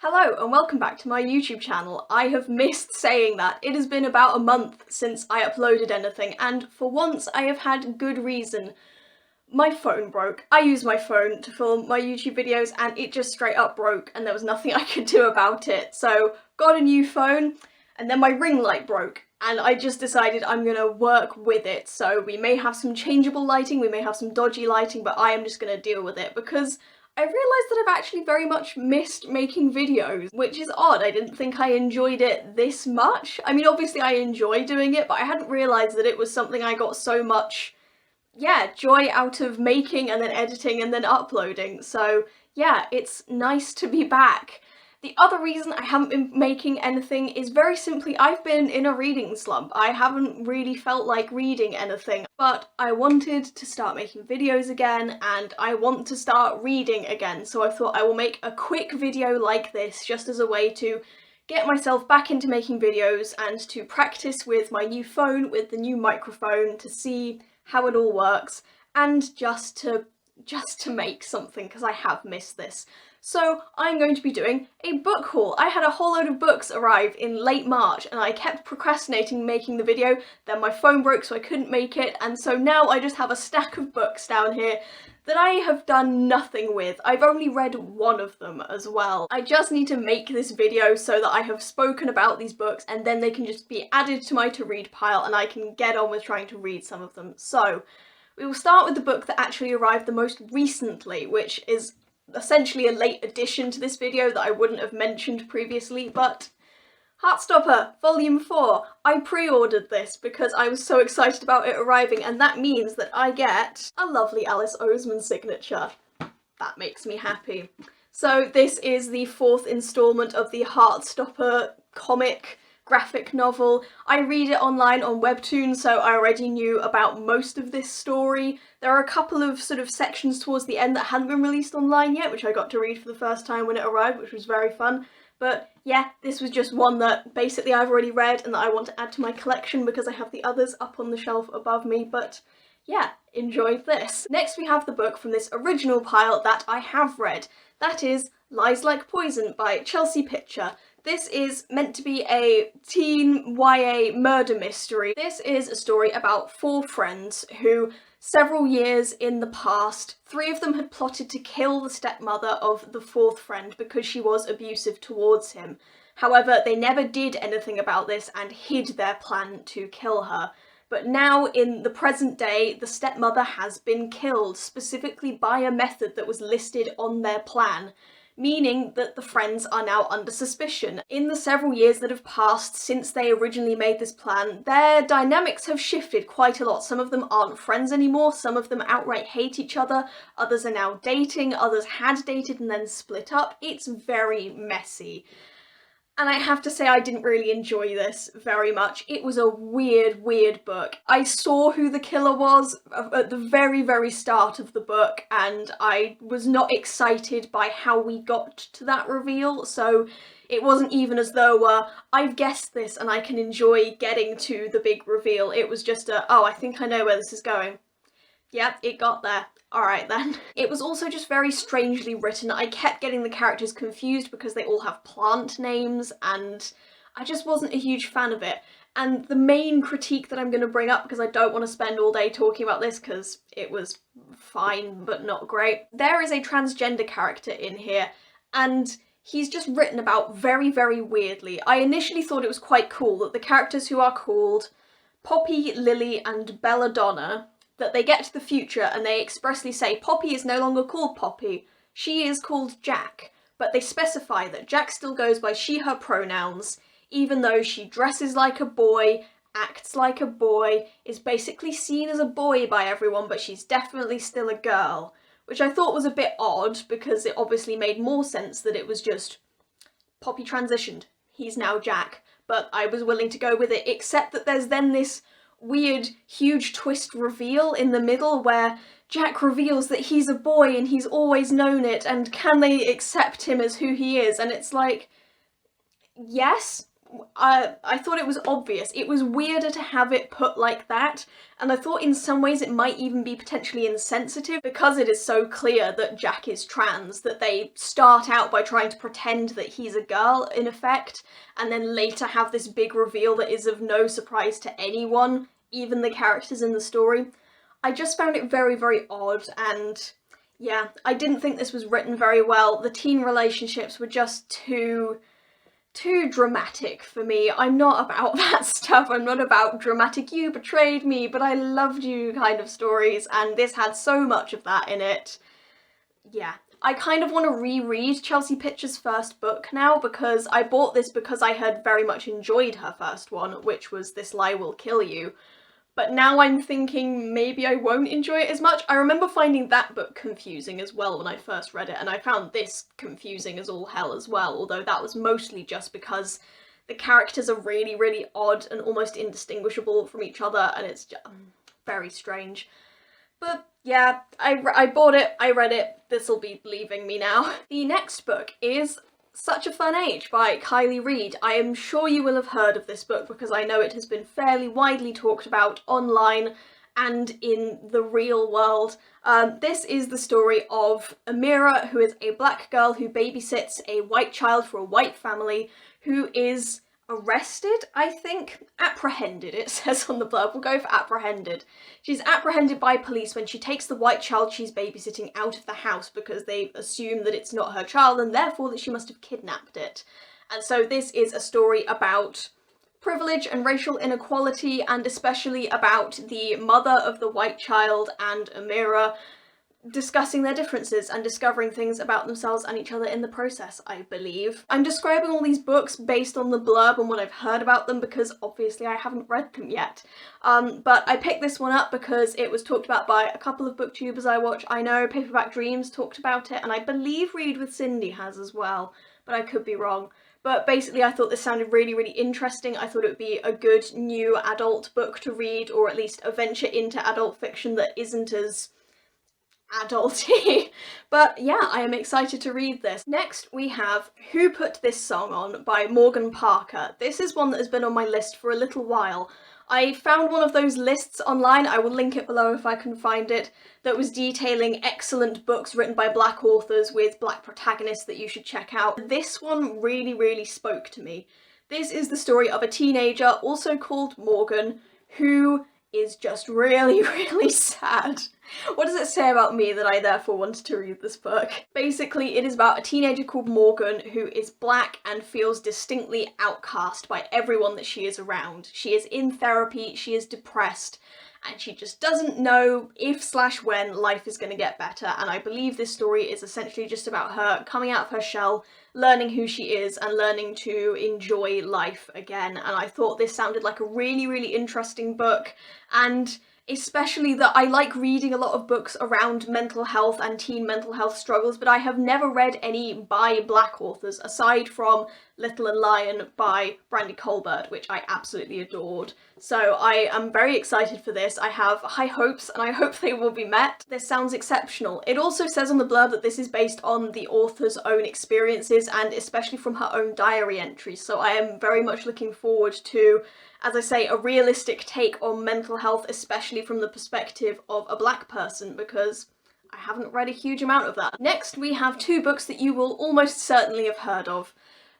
Hello and welcome back to my YouTube channel. I have missed saying that. It has been about a month since I uploaded anything, and for once I have had good reason. My phone broke. I use my phone to film my YouTube videos and it just straight up broke and there was nothing I could do about it. So got a new phone and then my ring light broke and I just decided I'm gonna work with it. So we may have some changeable lighting, we may have some dodgy lighting, but I am just gonna deal with it because I realised that I've actually very much missed making videos, which is odd. I didn't think I enjoyed it this much. I mean, obviously I enjoy doing it, but I hadn't realised that it was something I got so much, joy out of making and then editing and then uploading. So yeah, it's nice to be back. The other reason I haven't been making anything is very simply I've been in a reading slump. I haven't really felt like reading anything, but I wanted to start making videos again and I want to start reading again. So I thought I will make a quick video like this just as a way to get myself back into making videos and to practice with my new phone, with the new microphone, to see how it all works, and just to make something because I have missed this. So I'm going to be doing a book haul. I had a whole load of books arrive in late March and I kept procrastinating making the video, then my phone broke so I couldn't make it, and so now I just have a stack of books down here that I have done nothing with. I've only read one of them as well. I just need to make this video so that I have spoken about these books and then they can just be added to my to-read pile and I can get on with trying to read some of them. So we will start with the book that actually arrived the most recently, which is essentially a late addition to this video that I wouldn't have mentioned previously, but Heartstopper Volume 4. I pre-ordered this because I was so excited about it arriving, and that means that I get a lovely Alice Oseman signature. That makes me happy. So this is the fourth instalment of the Heartstopper comic graphic novel. I read it online on Webtoon, so I already knew about most of this story. There are a couple of sort of sections towards the end that hadn't been released online yet, which I got to read for the first time when it arrived, which was very fun. But yeah, this was just one that basically I've already read and that I want to add to my collection because I have the others up on the shelf above me, but yeah, enjoyed this. Next we have the book from this original pile that I have read. That is Lies Like Poison by Chelsea Pitcher. This is meant to be a teen YA murder mystery. This is a story about four friends who, several years in the past, three of them had plotted to kill the stepmother of the fourth friend because she was abusive towards him. However, they never did anything about this and hid their plan to kill her. But now, in the present day, the stepmother has been killed, specifically by a method that was listed on their plan, meaning that the friends are now under suspicion. In the several years that have passed since they originally made this plan, their dynamics have shifted quite a lot. Some of them aren't friends anymore, some of them outright hate each other, others are now dating, others had dated and then split up. It's very messy. And I have to say I didn't really enjoy this very much. It was a weird, weird book. I saw who the killer was at the very, very start of the book, and I was not excited by how we got to that reveal, so it wasn't even as though I've guessed this and I can enjoy getting to the big reveal. It was just oh, I think I know where this is going. Yep, it got there. Alright then. It was also just very strangely written. I kept getting the characters confused because they all have plant names and I just wasn't a huge fan of it. And the main critique that I'm going to bring up, because I don't want to spend all day talking about this because it was fine but not great, there is a transgender character in here and he's just written about very, very weirdly. I initially thought it was quite cool that the characters who are called Poppy, Lily and Belladonna, that they get to the future and they expressly say Poppy is no longer called Poppy, she is called Jack, but they specify that Jack still goes by she, her pronouns, even though she dresses like a boy, acts like a boy, is basically seen as a boy by everyone, but she's definitely still a girl, which I thought was a bit odd because it obviously made more sense that it was just Poppy transitioned, he's now Jack, but I was willing to go with it, except that there's then this weird, huge twist reveal in the middle where Jack reveals that he's a boy and he's always known it, and can they accept him as who he is? And it's like, yes, I thought it was obvious. It was weirder to have it put like that, and I thought in some ways it might even be potentially insensitive because it is so clear that Jack is trans, that they start out by trying to pretend that he's a girl, in effect, and then later have this big reveal that is of no surprise to anyone, even the characters in the story. I just found it very, very odd, and yeah, I didn't think this was written very well. The teen relationships were just too dramatic for me. I'm not about that stuff. I'm not about dramatic, you betrayed me, but I loved you kind of stories, and this had so much of that in it. Yeah. I kind of want to reread Chelsea Pitcher's first book now, because I bought this because I had very much enjoyed her first one, which was This Lie Will Kill You. But now I'm thinking maybe I won't enjoy it as much. I remember finding that book confusing as well when I first read it, and I found this confusing as all hell as well, although that was mostly just because the characters are really, really odd and almost indistinguishable from each other, and it's just very strange. But yeah, I bought it, I read it, this'll be leaving me now. The next book is Such a Fun Age by Kylie Reid. I am sure you will have heard of this book because I know it has been fairly widely talked about online and in the real world. This is the story of Amira, who is a black girl who babysits a white child for a white family, who is arrested, I think? Apprehended, it says on the blurb. We'll go for apprehended. She's apprehended by police when she takes the white child she's babysitting out of the house because they assume that it's not her child and therefore that she must have kidnapped it. And so this is a story about privilege and racial inequality, and especially about the mother of the white child and Amira discussing their differences and discovering things about themselves and each other in the process, I believe. I'm describing all these books based on the blurb and what I've heard about them because obviously I haven't read them yet. But I picked this one up because it was talked about by a couple of booktubers I watch. I know Paperback Dreams talked about it, and I believe Read with Cindy has as well, but I could be wrong. But basically I thought this sounded really, really interesting. I thought it would be a good new adult book to read, or at least a venture into adult fiction that isn't as adulty. But yeah, I am excited to read this. Next we have Who Put This Song On by Morgan Parker. This is one that has been on my list for a little while. I found one of those lists online, I will link it below if I can find it, that was detailing excellent books written by black authors with black protagonists that you should check out. This one really, really spoke to me. This is the story of a teenager, also called Morgan, who is just really, really sad. What does it say about me that I therefore wanted to read this book? Basically, it is about a teenager called Morgan who is black and feels distinctly outcast by everyone that she is around. She is in therapy, she is depressed, and she just doesn't know if/when life is going to get better, and I believe this story is essentially just about her coming out of her shell, learning who she is, and learning to enjoy life again. And I thought this sounded like a really, really interesting book, and especially that I like reading a lot of books around mental health and teen mental health struggles, but I have never read any by black authors aside from Little and Lion by Brandy Colbert, which I absolutely adored. So I am very excited for this. I have high hopes and I hope they will be met. This sounds exceptional. It also says on the blurb that this is based on the author's own experiences and especially from her own diary entries. So I am very much looking forward to, as I say, a realistic take on mental health, especially from the perspective of a black person, because I haven't read a huge amount of that. Next, we have two books that you will almost certainly have heard of.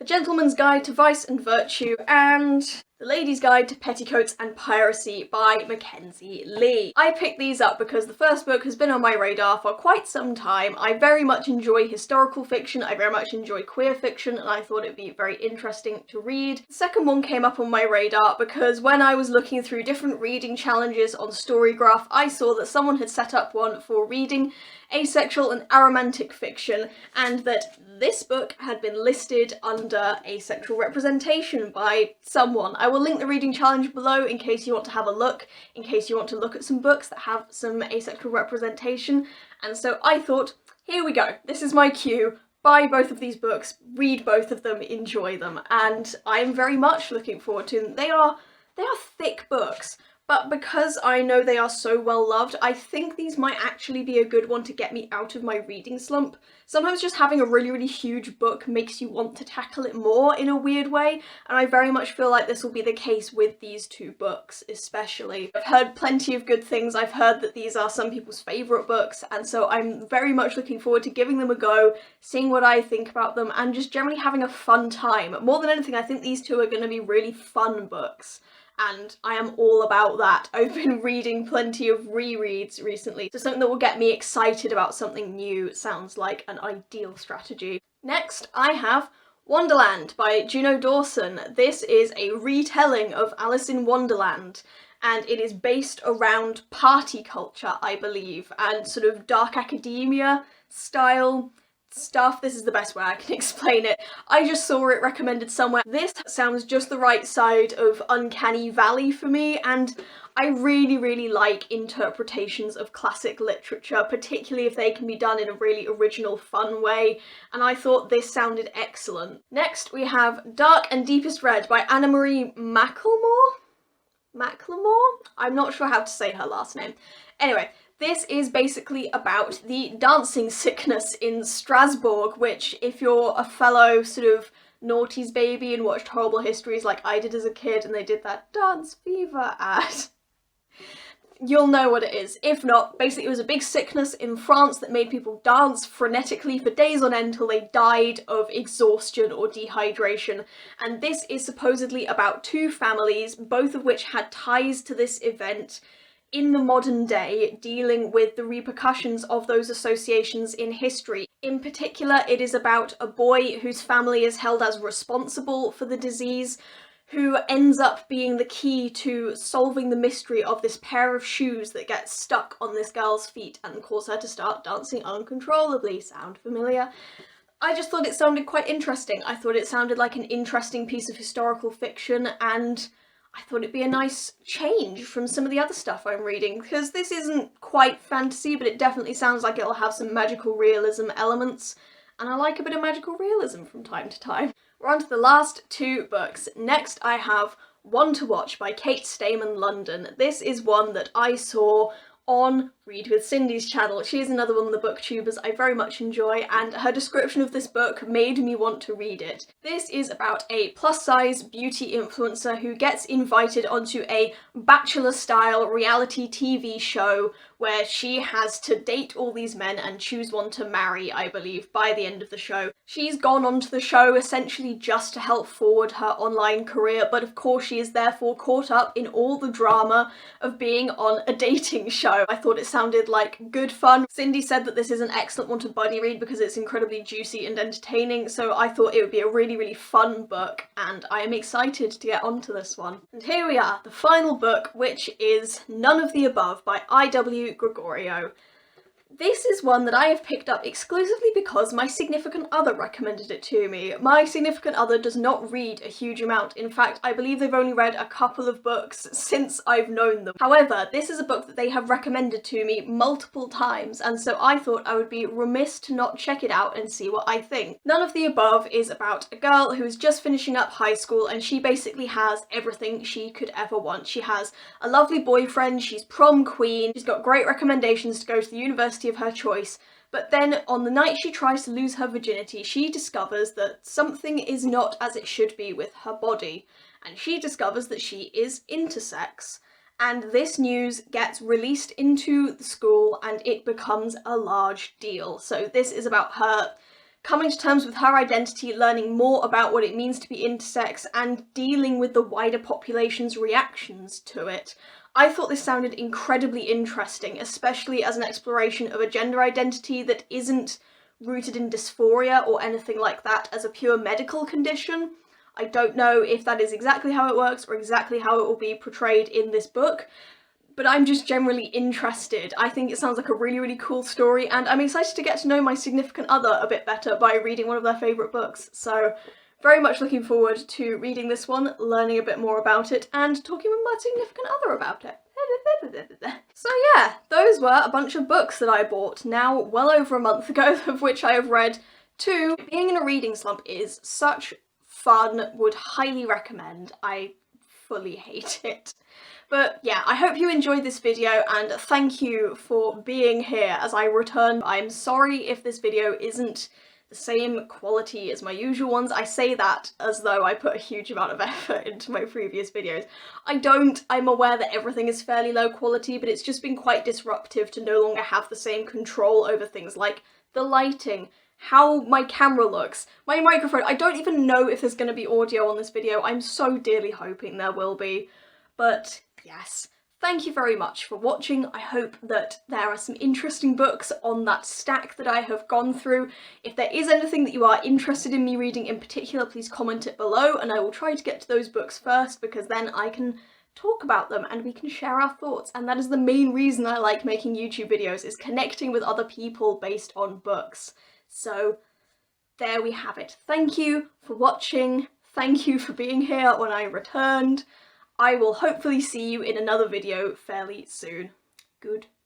A Gentleman's Guide to Vice and Virtue and The Lady's Guide to Petticoats and Piracy by Mackenzie Lee. I picked these up because the first book has been on my radar for quite some time. I very much enjoy historical fiction, I very much enjoy queer fiction, and I thought it'd be very interesting to read. The second one came up on my radar because when I was looking through different reading challenges on Storygraph, I saw that someone had set up one for reading asexual and aromantic fiction, and that this book had been listed under asexual representation by someone. I will link the reading challenge below in case you want to have a look, in case you want to look at some books that have some asexual representation. And so I thought, here we go, this is my cue. Buy both of these books, read both of them, enjoy them, and I'm very much looking forward to them. They are thick books, but because I know they are so well loved, I think these might actually be a good one to get me out of my reading slump. Sometimes just having a really huge book makes you want to tackle it more in a weird way, and I very much feel like this will be the case with these two books especially. I've heard plenty of good things. I've heard that these are some people's favourite books, and so I'm very much looking forward to giving them a go, seeing what I think about them, and just generally having a fun time. More than anything, I think these two are going to be really fun books, and I am all about that. I've been reading plenty of rereads recently, so something that will get me excited about something new sounds like an ideal strategy. Next, I have Wonderland by Juno Dawson. This is a retelling of Alice in Wonderland, and it is based around party culture, I believe, and sort of dark academia style stuff. This is the best way I can explain it. I just saw it recommended somewhere. This sounds just the right side of Uncanny Valley for me, and I really like interpretations of classic literature, particularly if they can be done in a really original, fun way, and I thought this sounded excellent. Next we have Dark and Deepest Red by Anna Marie McLemore? I'm not sure how to say her last name. Anyway, this is basically about the dancing sickness in Strasbourg, which, if you're a fellow sort of noughties baby and watched Horrible Histories like I did as a kid and they did that dance fever ad, you'll know what it is. If not, basically it was a big sickness in France that made people dance frenetically for days on end till they died of exhaustion or dehydration. And this is supposedly about two families, both of which had ties to this event in the modern day, dealing with the repercussions of those associations in history. In particular, it is about a boy whose family is held as responsible for the disease, who ends up being the key to solving the mystery of this pair of shoes that get stuck on this girl's feet and cause her to start dancing uncontrollably. Sound familiar? I just thought it sounded quite interesting. I thought it sounded like an interesting piece of historical fiction, and I thought it'd be a nice change from some of the other stuff I'm reading, because this isn't quite fantasy, but it definitely sounds like it'll have some magical realism elements, and I like a bit of magical realism from time to time. We're on to the last two books. Next I have One to Watch by Kate Stayman London. This is one that I saw on Read with Cindy's channel. She is another one of the booktubers I very much enjoy, and her description of this book made me want to read it. This is about a plus-size beauty influencer who gets invited onto a bachelor-style reality TV show where she has to date all these men and choose one to marry, I believe, by the end of the show. She's gone onto the show essentially just to help forward her online career, but of course she is therefore caught up in all the drama of being on a dating show. I thought it sounded like good fun. Cindy said that this is an excellent one to buddy read because it's incredibly juicy and entertaining, so I thought it would be a really fun book, and I am excited to get onto this one. And here we are, the final book, which is None of the Above by I.W. Gregorio. This is one that I have picked up exclusively because my significant other recommended it to me. My significant other does not read a huge amount. In fact, I believe they've only read a couple of books since I've known them. However, this is a book that they have recommended to me multiple times, and so I thought I would be remiss to not check it out and see what I think. None of the Above is about a girl who is just finishing up high school, and she basically has everything she could ever want. She has a lovely boyfriend, she's prom queen, she's got great recommendations to go to the university of her choice, but then on the night she tries to lose her virginity, she discovers that something is not as it should be with her body, and she discovers that she is intersex. And this news gets released into the school and it becomes a large deal. So this is about her coming to terms with her identity, learning more about what it means to be intersex, and dealing with the wider population's reactions to it. I thought this sounded incredibly interesting, especially as an exploration of a gender identity that isn't rooted in dysphoria or anything like that as a pure medical condition. I don't know if that is exactly how it works or exactly how it will be portrayed in this book, but I'm just generally interested. I think it sounds like a really cool story, and I'm excited to get to know my significant other a bit better by reading one of their favourite books. So very much looking forward to reading this one, learning a bit more about it, and talking with my significant other about it. So yeah, those were a bunch of books that I bought now well over a month ago, of which I have read 2. Being in a reading slump is such fun, would highly recommend. I fully hate it. But yeah, I hope you enjoyed this video and thank you for being here as I return. I'm sorry if this video isn't the same quality as my usual ones. I say that as though I put a huge amount of effort into my previous videos. I don't. I'm aware that everything is fairly low quality, but it's just been quite disruptive to no longer have the same control over things like the lighting, how my camera looks, my microphone. I don't even know if there's going to be audio on this video. I'm so dearly hoping there will be, but yes. Thank you very much for watching. I hope that there are some interesting books on that stack that I have gone through. If there is anything that you are interested in me reading in particular, please comment it below and I will try to get to those books first, because then I can talk about them and we can share our thoughts. And that is the main reason I like making YouTube videos, is connecting with other people based on books. So there we have it. Thank you for watching. Thank you for being here when I returned. I will hopefully see you in another video fairly soon. Goodbye.